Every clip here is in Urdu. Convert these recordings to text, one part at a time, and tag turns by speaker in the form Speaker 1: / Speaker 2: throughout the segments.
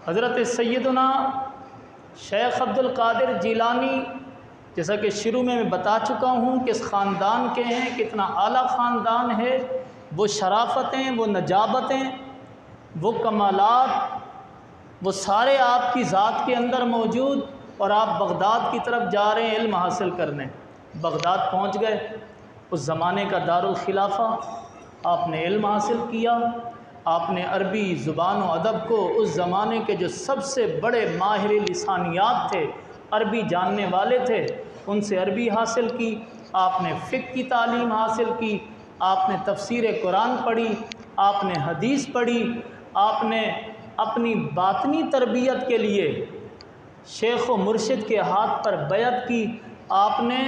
Speaker 1: حضرت سیدنا شیخ عبد القادر جیلانی، جیسا کہ شروع میں بتا چکا ہوں کہ اس خاندان کے ہیں، کتنا اعلیٰ خاندان ہے، وہ شرافتیں، وہ نجابتیں، وہ کمالات، وہ سارے آپ کی ذات کے اندر موجود، اور آپ بغداد کی طرف جا رہے ہیں علم حاصل کرنے۔ بغداد پہنچ گئے، اس زمانے کا دارالخلافہ، آپ نے علم حاصل کیا، آپ نے عربی زبان و ادب کو اس زمانے کے جو سب سے بڑے ماہر لسانیات تھے، عربی جاننے والے تھے، ان سے عربی حاصل کی، آپ نے فقہ کی تعلیم حاصل کی، آپ نے تفسیر قرآن پڑھی، آپ نے حدیث پڑھی، آپ نے اپنی باطنی تربیت کے لیے شیخ و مرشد کے ہاتھ پر بیعت کی، آپ نے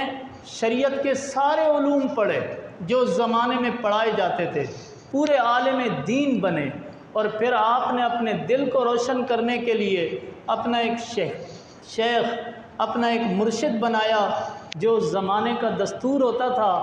Speaker 1: شریعت کے سارے علوم پڑھے جو اس زمانے میں پڑھائے جاتے تھے، پورے عالم دین بنے، اور پھر آپ نے اپنے دل کو روشن کرنے کے لیے اپنا ایک شیخ، اپنا ایک مرشد بنایا، جو اس زمانے کا دستور ہوتا تھا،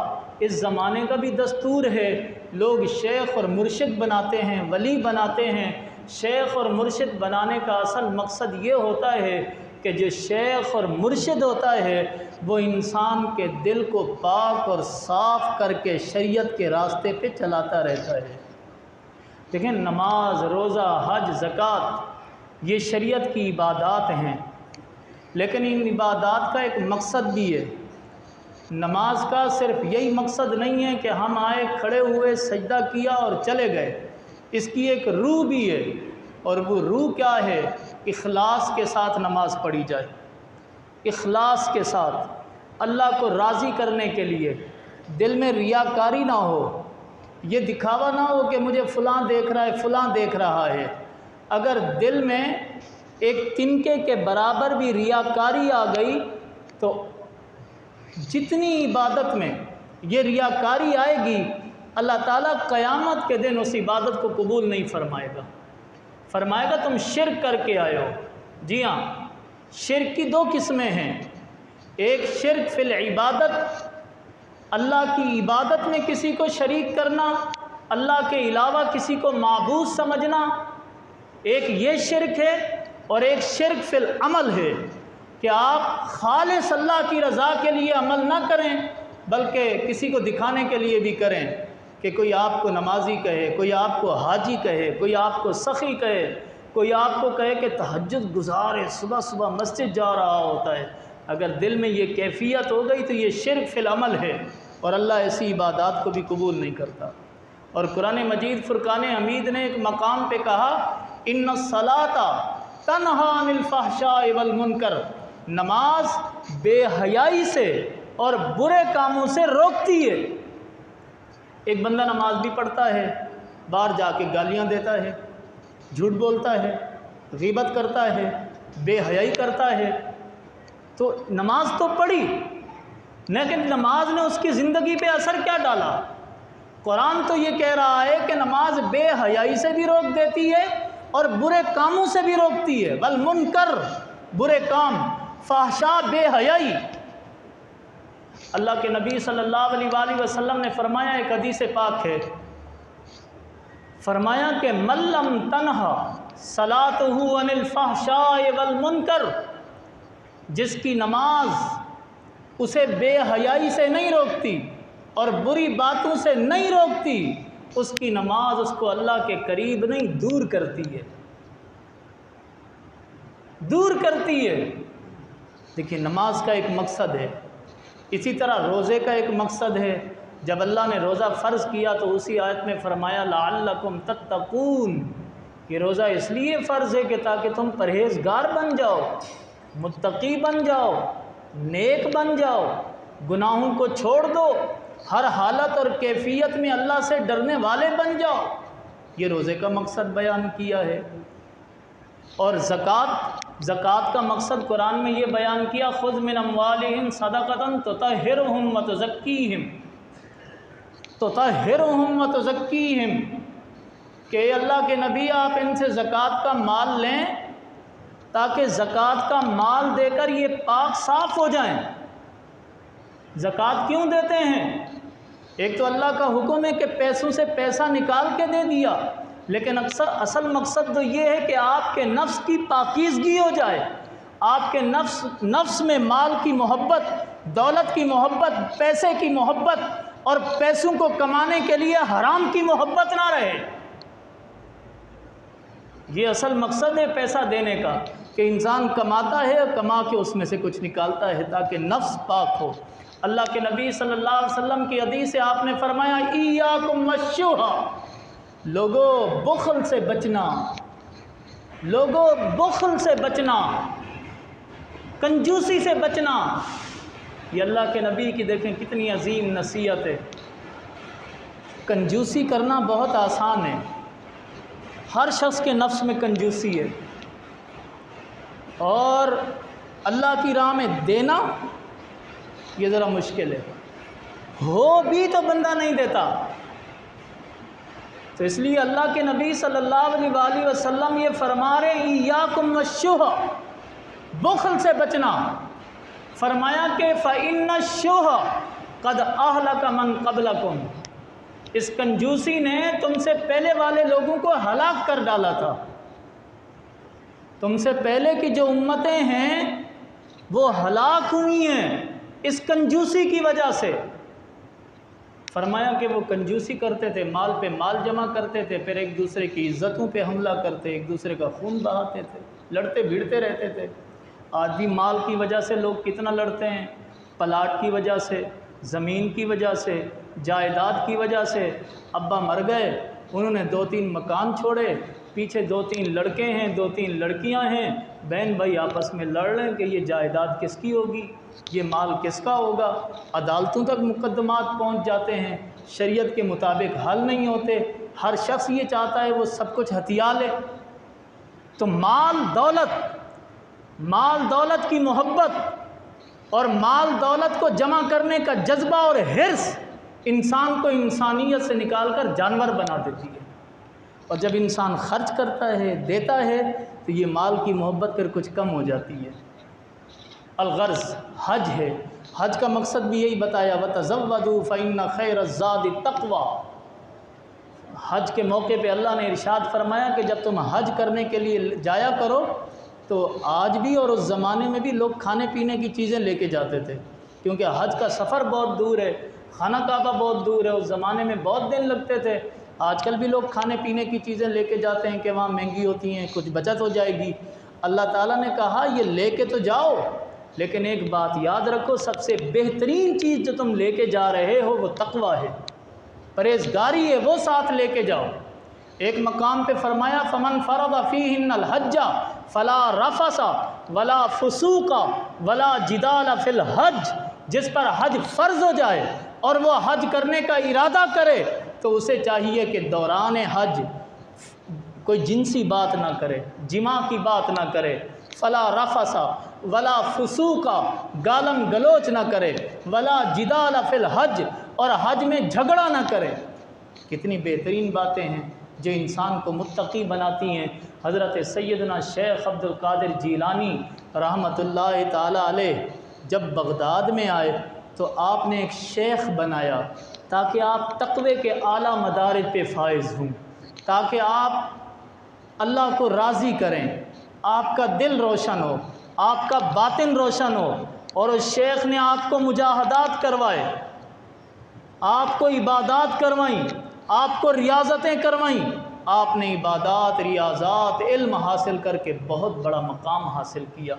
Speaker 1: اس زمانے کا بھی دستور ہے، لوگ شیخ اور مرشد بناتے ہیں، ولی بناتے ہیں۔ شیخ اور مرشد بنانے کا اصل مقصد یہ ہوتا ہے کہ جو شیخ اور مرشد ہوتا ہے وہ انسان کے دل کو پاک اور صاف کر کے شریعت کے راستے پہ چلاتا رہتا ہے۔ دیکھیں، نماز، روزہ، حج، زکوٰۃ، یہ شریعت کی عبادات ہیں، لیکن ان عبادات کا ایک مقصد بھی ہے۔ نماز کا صرف یہی مقصد نہیں ہے کہ ہم آئے، کھڑے ہوئے، سجدہ کیا اور چلے گئے، اس کی ایک روح بھی ہے، اور وہ روح کیا ہے؟ اخلاص کے ساتھ نماز پڑھی جائے، اخلاص کے ساتھ، اللہ کو راضی کرنے کے لیے، دل میں ریاکاری نہ ہو، یہ دکھاوا نہ ہو کہ مجھے فلاں دیکھ رہا ہے، فلاں دیکھ رہا ہے۔ اگر دل میں ایک تنکے کے برابر بھی ریاکاری آ گئی تو جتنی عبادت میں یہ ریاکاری آئے گی، اللہ تعالیٰ قیامت کے دن اس عبادت کو قبول نہیں فرمائے گا، فرمائے گا تم شرک کر کے آئے ہو۔ جی ہاں، شرک کی دو قسمیں ہیں، ایک شرک فی العبادت، اللہ کی عبادت میں کسی کو شریک کرنا، اللہ کے علاوہ کسی کو معبود سمجھنا، ایک یہ شرک ہے، اور ایک شرک فی العمل ہے کہ آپ خالص اللہ کی رضا کے لیے عمل نہ کریں، بلکہ کسی کو دکھانے کے لیے بھی کریں، کہ کوئی آپ کو نمازی کہے، کوئی آپ کو حاجی کہے، کوئی آپ کو سخی کہے، کوئی آپ کو کہے کہ تہجد گزار ہے، صبح صبح مسجد جا رہا ہوتا ہے۔ اگر دل میں یہ کیفیت ہو گئی تو یہ شرک فی العمل ہے، اور اللہ ایسی عبادات کو بھی قبول نہیں کرتا۔ اور قرآن مجید فرقان حمید نے ایک مقام پہ کہا، ان الصلاۃ تنہی عن الفحشاء والمنکر، نماز بے حیائی سے اور برے کاموں سے روکتی ہے۔ ایک بندہ نماز بھی پڑھتا ہے، باہر جا کے گالیاں دیتا ہے، جھوٹ بولتا ہے، غیبت کرتا ہے، بے حیائی کرتا ہے، تو نماز تو پڑھی، لیکن نماز نے اس کی زندگی پہ اثر کیا ڈالا؟ قرآن تو یہ کہہ رہا ہے کہ نماز بے حیائی سے بھی روک دیتی ہے اور برے کاموں سے بھی روکتی ہے، والمنکر، برے کام، فحشاء، بے حیائی۔ اللہ کے نبی صلی اللہ علیہ وآلہ وسلم نے فرمایا، ایک حدیث پاک ہے، فرمایا کہ من لم تنہا صلاتہ عن الفحشاء والمنکر، جس کی نماز اسے بے حیائی سے نہیں روکتی اور بری باتوں سے نہیں روکتی، اس کی نماز اس کو اللہ کے قریب نہیں، دور کرتی ہے، دور کرتی ہے۔ دیکھیے، نماز کا ایک مقصد ہے، اسی طرح روزے کا ایک مقصد ہے۔ جب اللہ نے روزہ فرض کیا تو اسی آیت میں فرمایا لعلکم تتقون، یہ روزہ اس لیے فرض ہے کہ تاکہ تم پرہیزگار بن جاؤ، متقی بن جاؤ، نیک بن جاؤ، گناہوں کو چھوڑ دو، ہر حالت اور کیفیت میں اللہ سے ڈرنے والے بن جاؤ، یہ روزے کا مقصد بیان کیا ہے۔ اور زکوٰۃ کا مقصد قرآن میں یہ بیان کیا، خذ من اموالہم صدقۃ تطہرہم وتزکیہم، کہ اے اللہ کے نبی آپ ان سے زکوٰۃ کا مال لیں تاکہ زکوٰۃ کا مال دے کر یہ پاک صاف ہو جائیں۔ زکوٰۃ کیوں دیتے ہیں؟ ایک تو اللہ کا حکم ہے کہ پیسوں سے پیسہ نکال کے دے دیا، لیکن اصل مقصد تو یہ ہے کہ آپ کے نفس کی پاکیزگی ہو جائے، آپ کے نفس میں مال کی محبت، دولت کی محبت، پیسے کی محبت اور پیسوں کو کمانے کے لیے حرام کی محبت نہ رہے۔ یہ اصل مقصد ہے پیسہ دینے کا، کہ انسان کماتا ہے اور کما کے اس میں سے کچھ نکالتا ہے تاکہ نفس پاک ہو۔ اللہ کے نبی صلی اللہ علیہ وسلم کی حدیث سے آپ نے فرمایا ایاکم والشح، لوگوں بخل سے بچنا، لوگوں بخل سے بچنا، کنجوسی سے بچنا۔ یہ اللہ کے نبی کی دیکھیں کتنی عظیم نصیحت ہے۔ کنجوسی کرنا بہت آسان ہے، ہر شخص کے نفس میں کنجوسی ہے، اور اللہ کی راہ میں دینا یہ ذرا مشکل ہے، ہو بھی تو بندہ نہیں دیتا۔ تو اس لیے اللہ کے نبی صلی اللہ علیہ وسلم یہ فرما رہے ہیں ایاکم والشح، بخل سے بچنا۔ فرمایا کہ فإن الشح قد أهلك من قبلكم، اس کنجوسی نے تم سے پہلے والے لوگوں کو ہلاک کر ڈالا تھا۔ تم سے پہلے کی جو امتیں ہیں وہ ہلاک ہوئی ہیں اس کنجوسی کی وجہ سے۔ فرمایا کہ وہ کنجوسی کرتے تھے، مال پہ مال جمع کرتے تھے، پھر ایک دوسرے کی عزتوں پہ حملہ کرتے، ایک دوسرے کا خون بہاتے تھے، لڑتے بھیڑتے رہتے تھے۔ آج بھی مال کی وجہ سے لوگ کتنا لڑتے ہیں، پلاٹ کی وجہ سے، زمین کی وجہ سے، جائیداد کی وجہ سے۔ ابا مر گئے، انہوں نے 2-3 مکان چھوڑے، پیچھے 2-3 لڑکے ہیں، 2-3 لڑکیاں ہیں، بہن بھائی آپس میں لڑ رہے ہیں کہ یہ جائیداد کس کی ہوگی، یہ مال کس کا ہوگا۔ عدالتوں تک مقدمات پہنچ جاتے ہیں، شریعت کے مطابق حل نہیں ہوتے، ہر شخص یہ چاہتا ہے وہ سب کچھ ہتھیا لے۔ تو مال دولت کی محبت اور مال دولت کو جمع کرنے کا جذبہ اور حرص انسان کو انسانیت سے نکال کر جانور بنا دیتی ہے، اور جب انسان خرچ کرتا ہے، دیتا ہے، تو یہ مال کی محبت پھر کچھ کم ہو جاتی ہے۔ الغرض حج ہے، حج کا مقصد بھی یہی بتایا وَتَزَوَّدُوا فَإِنَّ خَيْرَ الزَّادِ التَّقْوَىٰ۔ حج کے موقع پہ اللہ نے ارشاد فرمایا کہ جب تم حج کرنے کے لیے جایا کرو تو آج بھی اور اس زمانے میں بھی لوگ کھانے پینے کی چیزیں لے کے جاتے تھے، کیونکہ حج کا سفر بہت دور ہے، خانہ کعبہ بہت دور ہے، اس زمانے میں بہت دن لگتے تھے۔ آج کل بھی لوگ کھانے پینے کی چیزیں لے کے جاتے ہیں کہ وہاں مہنگی ہوتی ہیں، کچھ بچت ہو جائے گی۔ اللہ تعالیٰ نے کہا یہ لے کے تو جاؤ، لیکن ایک بات یاد رکھو، سب سے بہترین چیز جو تم لے کے جا رہے ہو وہ تقویٰ ہے، پرہیزگاری ہے، وہ ساتھ لے کے جاؤ۔ ایک مقام پہ فرمایا فمن فرض فیہن الحج فلا رفث ولا فسوق ولا جدال فی الحج، جس پر حج فرض ہو جائے اور وہ حج کرنے کا ارادہ کرے تو اسے چاہیے کہ دوران حج کوئی جنسی بات نہ کرے، جماع کی بات نہ کرے، فلا رفث ولا فسوق، گالم گلوچ نہ کرے، ولا جدال فی الحج، اور حج میں جھگڑا نہ کرے۔ کتنی بہترین باتیں ہیں جو انسان کو متقی بناتی ہیں۔ حضرت سیدنا شیخ عبد القادر جیلانی رحمۃ اللہ تعالی علیہ جب بغداد میں آئے تو آپ نے ایک شیخ بنایا تاکہ آپ تقوی کے اعلیٰ مدارج پہ فائز ہوں، تاکہ آپ اللہ کو راضی کریں، آپ کا دل روشن ہو، آپ کا باطن روشن ہو۔ اور اس شیخ نے آپ کو مجاہدات کروائے، آپ کو عبادات کروائیں، آپ کو ریاضتیں کروائیں۔ آپ نے عبادات، ریاضات، علم حاصل کر کے بہت بڑا مقام حاصل کیا۔